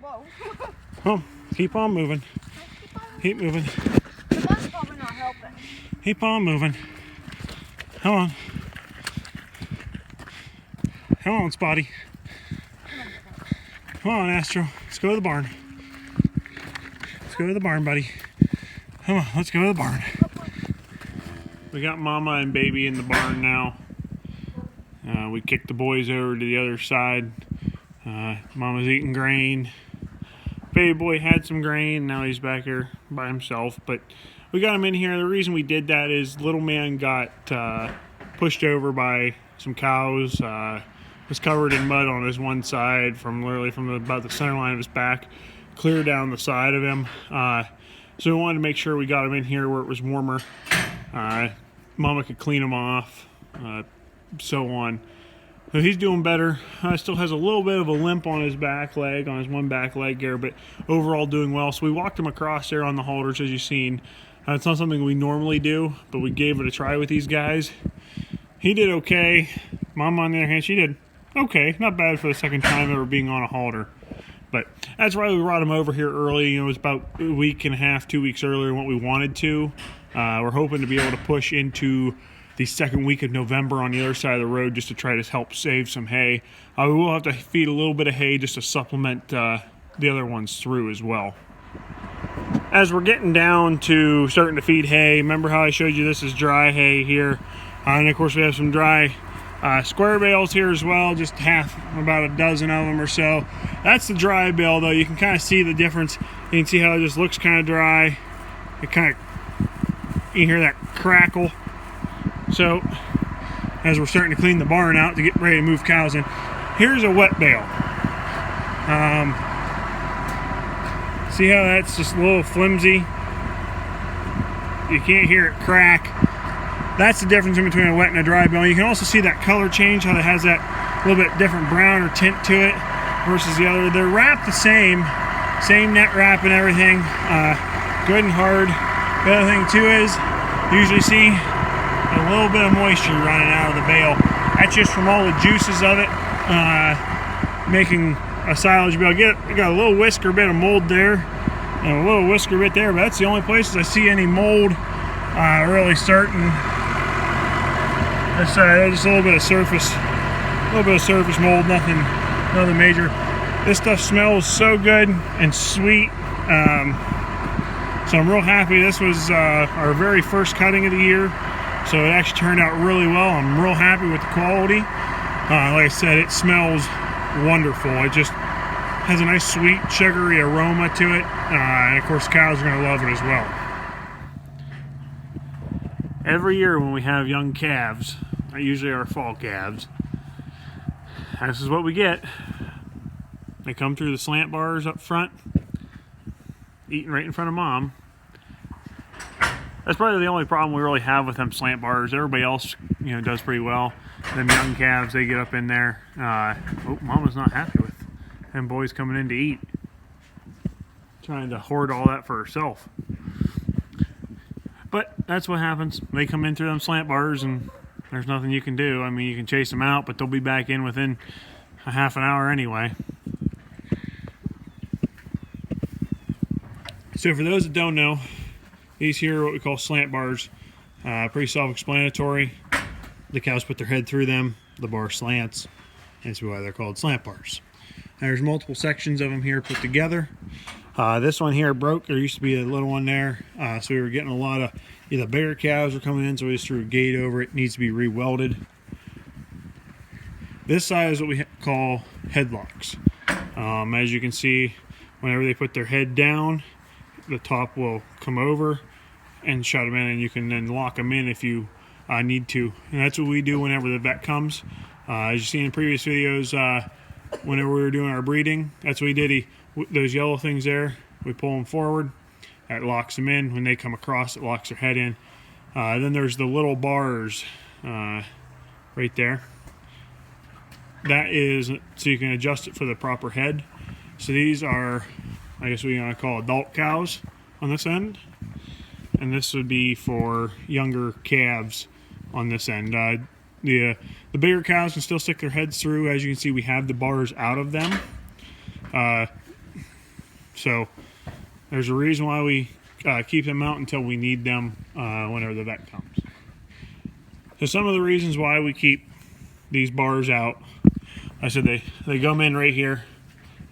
Whoa. Oh, keep on moving. Keep moving. That's probably not helping. Keep on moving. Come on. Come on, Spotty. Come on, Astro. Let's go to the barn. Let's go to the barn, buddy. Come on, let's go to the barn. We got Mama and Baby in the barn now. We kicked the boys over to the other side. Mama's eating grain. Baby boy had some grain. Now he's back here by himself. But we got him in here. The reason we did that is little man got pushed over by some cows. Was covered in mud on his one side literally from about the center line of his back, clear down the side of him. So we wanted to make sure we got him in here where it was warmer. Mama could clean him off, so on. So he's doing better. Still has a little bit of a limp on his back leg, on his one back leg there, but overall doing well. So we walked him across there on the halters, as you've seen. It's not something we normally do, but we gave it a try with these guys. He did okay. Mama, on the other hand, she did okay. Not bad for the second time ever being on a halter. But that's why we brought him over here early. It was about a week and a half, 2 weeks earlier than what we wanted to. We're hoping to be able to push into the second week of November on the other side of the road just to try to help save some hay. We will have to feed a little bit of hay just to supplement the other ones through as well. As we're getting down to starting to feed hay, remember how I showed you this is dry hay here? And of course we have some dry square bales here as well, just about a dozen of them or so. That's the dry bale though. You can kind of see the difference. You can see how it just looks kind of dry. It kind of, you hear that crackle. So as we're starting to clean the barn out to get ready to move cows in, here's a wet bale. See how that's just a little flimsy? You can't hear it crack. That's the difference in between a wet and a dry bale. You can also see that color change, how it has that little bit different brown or tint to it versus the other. They're wrapped the same net wrap and everything, good and hard. The other thing too is you usually see a little bit of moisture running out of the bale. That's just from all the juices of it making a silage bale. Got a little whisker bit of mold there and a little whisker bit there, but that's the only places I see any mold really starting. This side, just a little bit of surface mold, nothing major. This stuff smells so good and sweet. So I'm real happy. This was our very first cutting of the year, so it actually turned out really well. I'm real happy with the quality. Like I said, it smells wonderful. It just has a nice sweet sugary aroma to it, and of course cows are going to love it as well. Every year when we have young calves, usually our fall calves, this is what we get. They come through the slant bars up front, eating right in front of Mom. That's probably the only problem we really have with them slant bars. Everybody else, does pretty well. Them young calves, they get up in there. Mama's not happy with them boys coming in to eat. Trying to hoard all that for herself. But that's what happens. They come in through them slant bars and there's nothing you can do. I mean, you can chase them out, but they'll be back in within a half an hour anyway. So for those that don't know, these here are what we call slant bars. Pretty self-explanatory. The cows put their head through them. The bar slants. That's why they're called slant bars. And there's multiple sections of them here put together. This one here broke. There used to be a little one there. So we were getting a lot of either bigger cows were coming in, so we just threw a gate over it. It needs to be re-welded. This side is what we call headlocks. As you can see, whenever they put their head down, the top will come over and shut them in, and you can then lock them in if you need to. And that's what we do whenever the vet comes. As you've seen in previous videos, whenever we were doing our breeding, that's what we did. Those yellow things there, we pull them forward, that locks them in. When they come across, it locks their head in. Then there's the little bars right there. That is so you can adjust it for the proper head. So these are, I guess we call adult cows on this end, and this would be for younger calves on this end. The bigger cows can still stick their heads through. As you can see, we have the bars out of them. So there's a reason why we keep them out until we need them whenever the vet comes. So some of the reasons why we keep these bars out, I said they come in right here.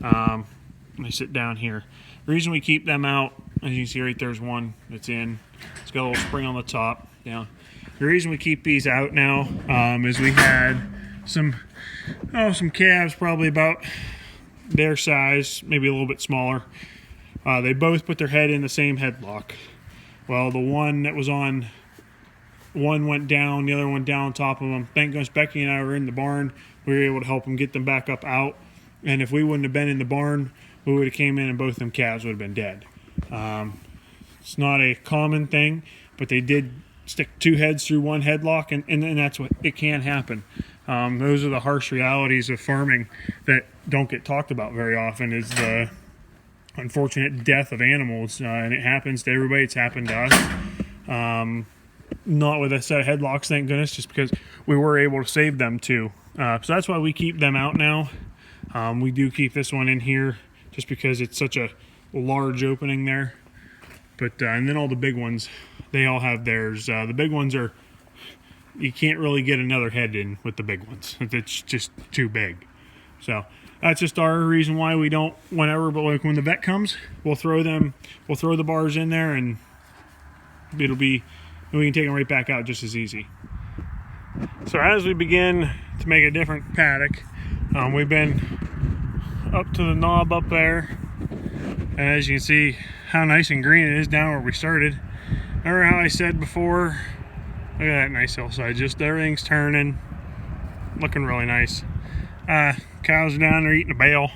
They sit down here. The reason we keep them out, as you can see right there's one that's in. It's got a little spring on the top. Down. The reason we keep these out now is we had some calves probably about their size, maybe a little bit smaller. They both put their head in the same headlock. Well, the one that was on, one went down, the other one down on top of them. Thank goodness Becky and I were in the barn. We were able to help them get them back up out. And if we wouldn't have been in the barn, we would have came in and both of them calves would have been dead. It's not a common thing, but they did stick two heads through one headlock, and that's what it can happen. Those are the harsh realities of farming that don't get talked about very often, is the unfortunate death of animals, and it happens to everybody. It's happened to us. Not with a set of headlocks, thank goodness, just because we were able to save them too. So that's why we keep them out now. We do keep this one in here just because it's such a large opening there. But and then all the big ones, they all have theirs. The big ones are, you can't really get another head in with the big ones. It's just too big. So that's just our reason why we don't, whenever, but like when the vet comes, we'll throw the bars in there, and we can take them right back out just as easy. So as we begin to make a different paddock, we've been up to the knob up there, and as you can see how nice and green it is down where we started. Remember how I said before, look at that nice hillside, just everything's turning, looking really nice. Cows are down there eating a bale.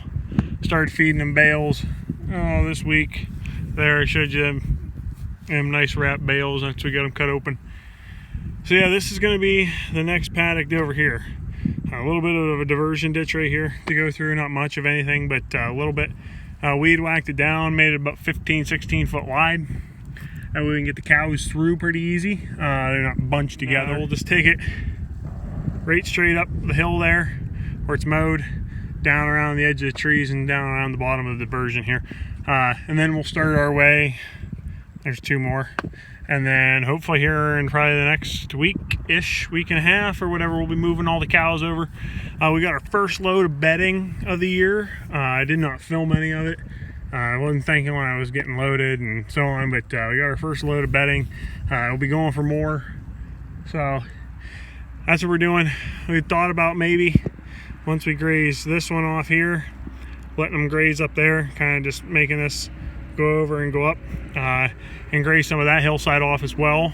Started feeding them bales this week. There, I showed you them nice wrap bales after we got them cut open. So yeah, this is going to be the next paddock over here. A little bit of a diversion ditch right here to go through, not much of anything, but a little bit. Weed whacked it down, made it about 15-16 foot wide. And we can get the cows through pretty easy. They're not bunched together. We'll just take it right straight up the hill there where it's mowed, down around the edge of the trees and down around the bottom of the diversion here. And then we'll start our way. There's two more. And then hopefully here in probably the next week-ish, week and a half or whatever, we'll be moving all the cows over. We got our first load of bedding of the year. I did not film any of it. I wasn't thinking when I was getting loaded and so on, but we got our first load of bedding. We'll be going for more. So that's what we're doing. We thought about maybe once we graze this one off here, letting them graze up there, kind of just making this go over and go up, and graze some of that hillside off as well.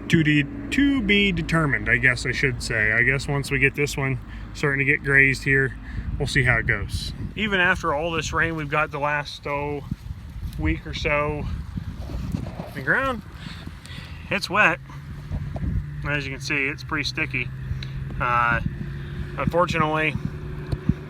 To be determined, I guess I should say. I guess once we get this one starting to get grazed here, we'll see how it goes. Even after all this rain we've got the last week or so, the ground, it's wet. As you can see, it's pretty sticky. Unfortunately,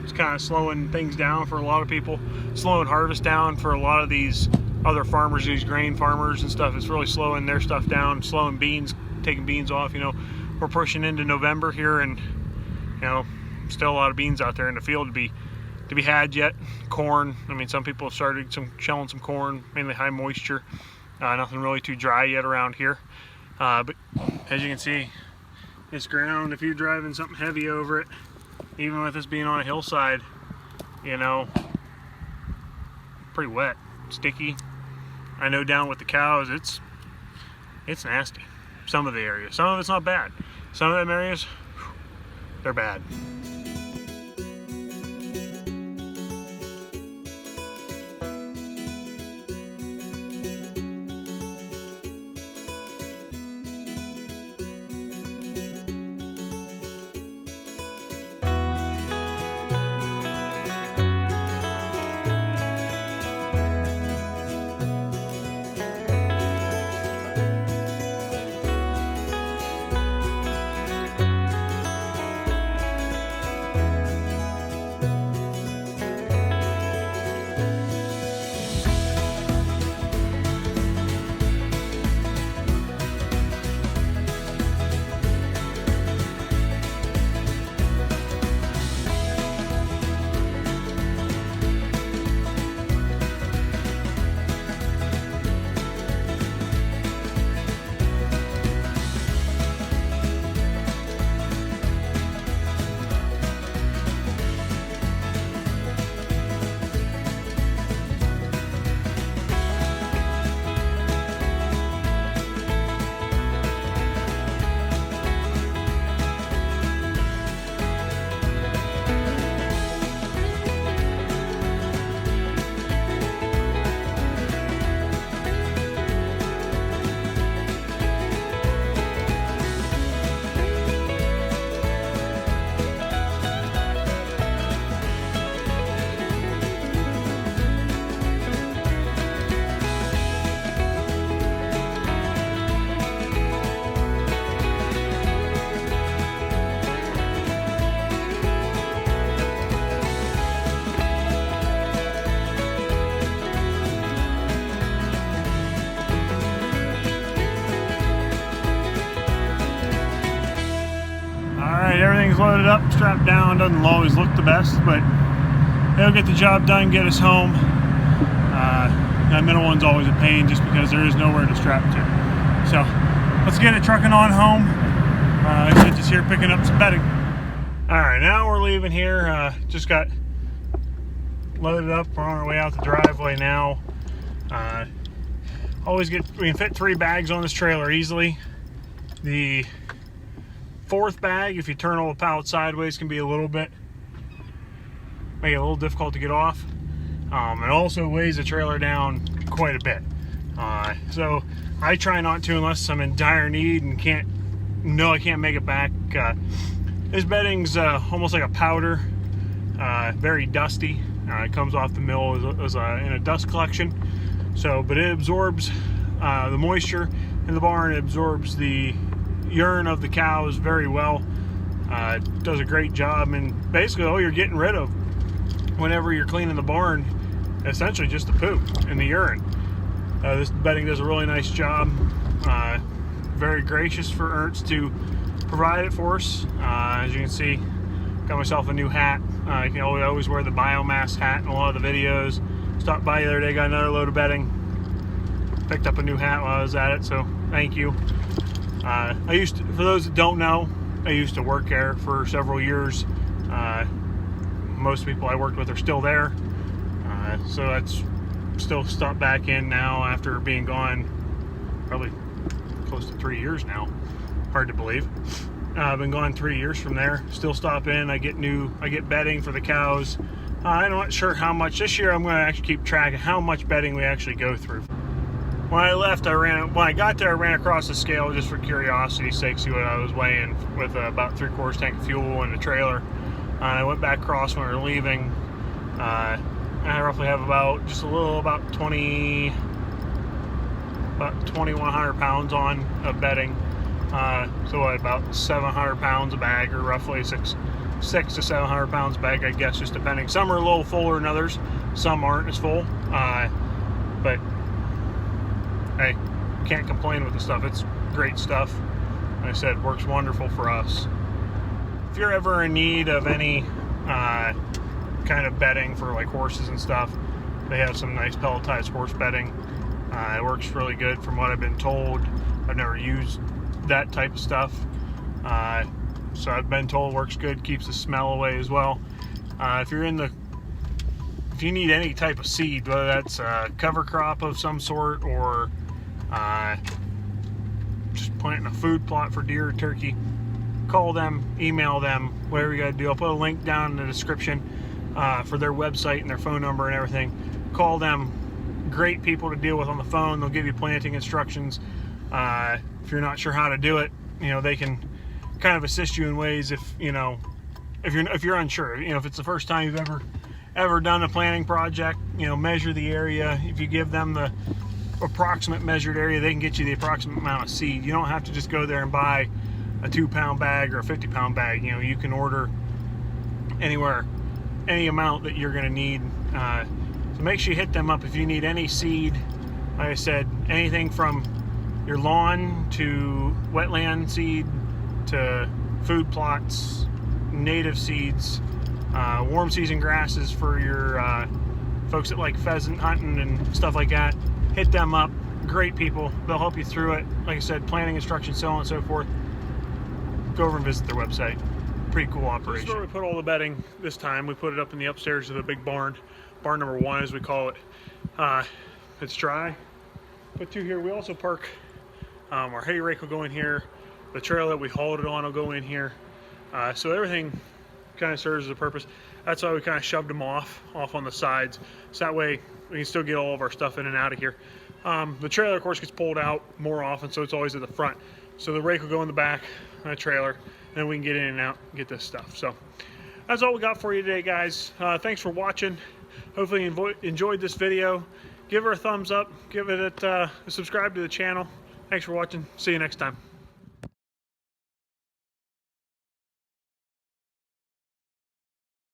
it's kind of slowing things down for a lot of people, slowing harvest down for a lot of these other farmers, these grain farmers and stuff. It's really slowing their stuff down, slowing beans, taking beans off. You know, we're pushing into November here, and you know, still a lot of beans out there in the field to be had yet. Corn, I mean, some people have started shelling some corn, mainly high moisture. Nothing really too dry yet around here. But as you can see, this ground, if you're driving something heavy over it, even with this being on a hillside, you know, pretty wet, sticky. I know down with the cows, it's nasty. Some of the areas, some of it's not bad. Some of them areas, they're bad. Alright, everything's loaded up, strapped down. Doesn't always look the best, but it'll get the job done, get us home. That middle one's always a pain just because there is nowhere to strap to. So let's get it trucking on home. I'm just here picking up some bedding. Alright, now we're leaving here. Just got loaded up. We're on our way out the driveway now. We can fit 3 bags on this trailer easily. The 4th bag, if you turn all the pallets sideways, can be make it a little difficult to get off. It also weighs the trailer down quite a bit. So I try not to unless I'm in dire need and I can't make it back. This bedding's almost like a powder, very dusty. It comes off the mill in a dust collection. But it absorbs the moisture in the barn. It absorbs the urine of the cows very well. It does a great job, and basically all you're getting rid of whenever you're cleaning the barn, essentially just the poop and the urine. This bedding does a really nice job. Very gracious for Ernst to provide it for us. As you can see, got myself a new hat. I always wear the biomass hat in a lot of the videos. Stopped by the other day, got another load of bedding. Picked up a new hat while I was at it, so thank you. For those that don't know, I used to work there for several years. Most people I worked with are still there. So that's still stopped back in now after being gone probably close to 3 years now. Hard to believe. I've been gone 3 years from there. Still stop in. I get bedding for the cows. I'm not sure how much this year. I'm going to actually keep track of how much bedding we actually go through. When I left, when I got there, I ran across the scale just for curiosity's sake, see what I was weighing with about 3/4 tank of fuel in the trailer. I went back across when we were leaving. I roughly have about 2,100 pounds on of bedding. So about 700 pounds a bag, or roughly 600 to 700 pounds a bag, I guess, just depending. Some are a little fuller than others. Some aren't as full. But hey, can't complain with the stuff. It's great stuff. Like I said, works wonderful for us. If you're ever in need of any kind of bedding for like horses and stuff, they have some nice pelletized horse bedding. It works really good from what I've been told. I've never used that type of stuff, so I've been told it works good, keeps the smell away as well. If you need any type of seed, whether that's a cover crop of some sort or just planting a food plot for deer or turkey, call them, email them, whatever you gotta do. I'll put a link down in the description for their website and their phone number and everything. Call them. Great people to deal with on the phone. They'll give you planting instructions. If you're not sure how to do it, they can kind of assist you in ways if you're unsure. If it's the first time you've ever done a planting project, measure the area. If you give them the approximate measured area, they can get you the approximate amount of seed. You don't have to just go there and buy a 2-pound bag or a 50-pound bag. You can order any amount that you're going to need. So make sure you hit them up if you need any seed. Like I said, anything from your lawn to wetland seed to food plots, native seeds, warm season grasses for your folks that like pheasant hunting and stuff like that. Hit them up. Great people. They'll help you through it. Like I said, planting instructions, so on and so forth. Go over and visit their website. Pretty cool operation. This is where we put all the bedding this time. We put it up in the upstairs of the big barn. Barn number 1, as we call it. It's dry. Put 2 here. We also park our hay rake will go in here. The trailer that we hauled it on will go in here. So everything kind of serves as a purpose. That's why we kind of shoved them off on the sides. So that way we can still get all of our stuff in and out of here. The trailer, of course, gets pulled out more often, so it's always at the front. So the rake will go in the back of the trailer, and then we can get in and out and get this stuff. So that's all we got for you today, guys. Thanks for watching. Hopefully you enjoyed this video. Give her a thumbs up. Give it subscribe to the channel. Thanks for watching. See you next time.